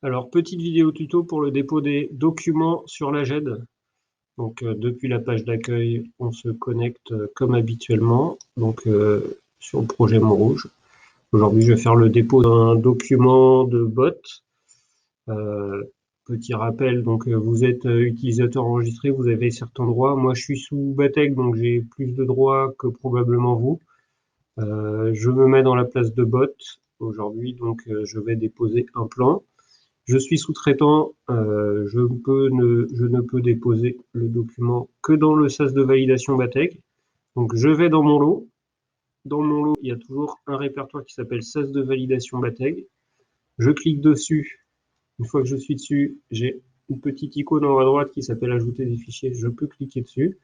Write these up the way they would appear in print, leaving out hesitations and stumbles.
Alors, petite vidéo tuto pour le dépôt des documents sur la GED. Donc, depuis la page d'accueil, on se connecte comme habituellement, donc sur le projet Montrouge. Aujourd'hui, je vais faire le dépôt d'un document de bot. Petit rappel, donc vous êtes utilisateur enregistré, vous avez certains droits. Moi, je suis sous Batec, donc j'ai plus de droits que probablement vous. Je me mets dans la place de bot aujourd'hui, donc je vais déposer un plan. Je suis sous-traitant, je ne peux déposer le document que dans le sas de validation Batec. Donc je vais dans mon lot. Dans mon lot, il y a toujours un répertoire qui s'appelle sas de validation Batec. Je clique dessus. Une fois que je suis dessus, j'ai une petite icône en haut à droite qui s'appelle ajouter des fichiers. Je peux cliquer dessus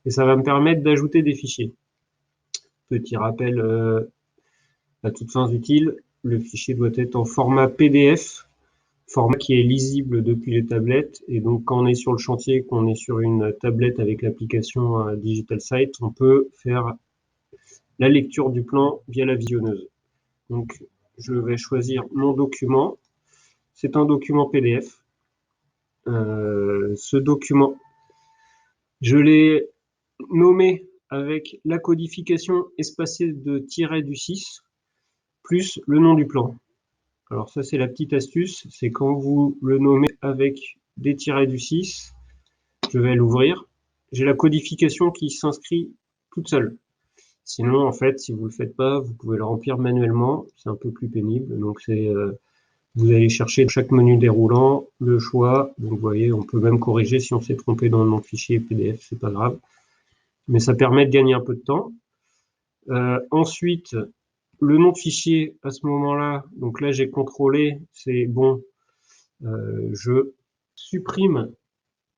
et ça va me permettre d'ajouter des fichiers. Petit rappel à toutes fins utiles, le fichier doit être en format PDF, format qui est lisible depuis les tablettes. Et donc, quand on est sur le chantier, qu'on est sur une tablette avec l'application Digital Site, on peut faire la lecture du plan via la visionneuse. Donc, je vais choisir mon document. C'est un document PDF. Ce document, je l'ai nommé avec la codification espacée de tiret du 6 plus le nom du plan. Alors ça, c'est la petite astuce, c'est quand vous le nommez avec des tirets du 6, je vais l'ouvrir, j'ai la codification qui s'inscrit toute seule. Sinon, en fait, si vous ne le faites pas, vous pouvez le remplir manuellement, c'est un peu plus pénible. Donc vous allez chercher chaque menu déroulant, le choix, donc vous voyez, on peut même corriger si on s'est trompé dans le nom de fichier PDF, c'est pas grave. Mais ça permet de gagner un peu de temps. Ensuite, le nom de fichier à ce moment-là, donc là j'ai contrôlé, c'est bon, je supprime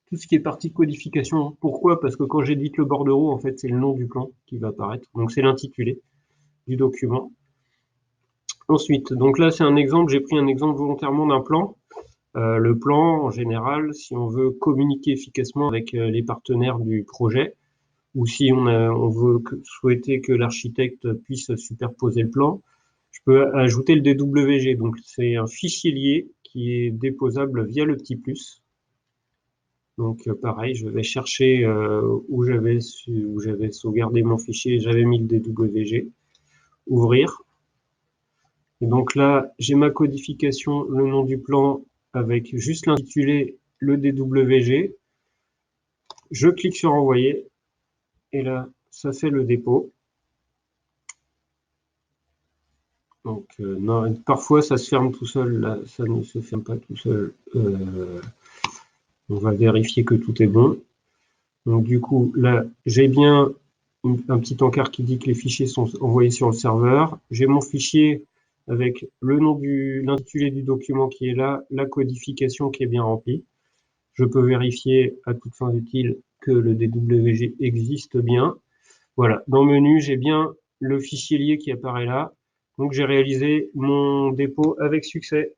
tout ce qui est partie codification. Pourquoi? Parce que quand j'édite le bordereau, en fait, c'est le nom du plan qui va apparaître. Donc c'est l'intitulé du document. Ensuite, donc là c'est un exemple, j'ai pris un exemple volontairement d'un plan. Le plan, en général, si on veut communiquer efficacement avec les partenaires du projet, ou si on veut souhaiter que l'architecte puisse superposer le plan, je peux ajouter le DWG. Donc c'est un fichier lié qui est déposable via le petit plus. Donc pareil, je vais chercher où j'avais sauvegardé mon fichier, j'avais mis le DWG, ouvrir. Et donc là, j'ai ma codification, le nom du plan avec juste l'intitulé, le DWG. Je clique sur envoyer et là, ça fait le dépôt. Donc non, parfois ça se ferme tout seul, là ça ne se ferme pas tout seul. On va vérifier que tout est bon. Donc du coup, là, j'ai bien un petit encart qui dit que les fichiers sont envoyés sur le serveur. J'ai mon fichier avec le nom l'intitulé du document qui est là, la codification qui est bien remplie. Je peux vérifier à toutes fins utiles que le DWG existe bien. Voilà, dans le menu, j'ai bien le fichier lié qui apparaît là. Donc j'ai réalisé mon dépôt avec succès.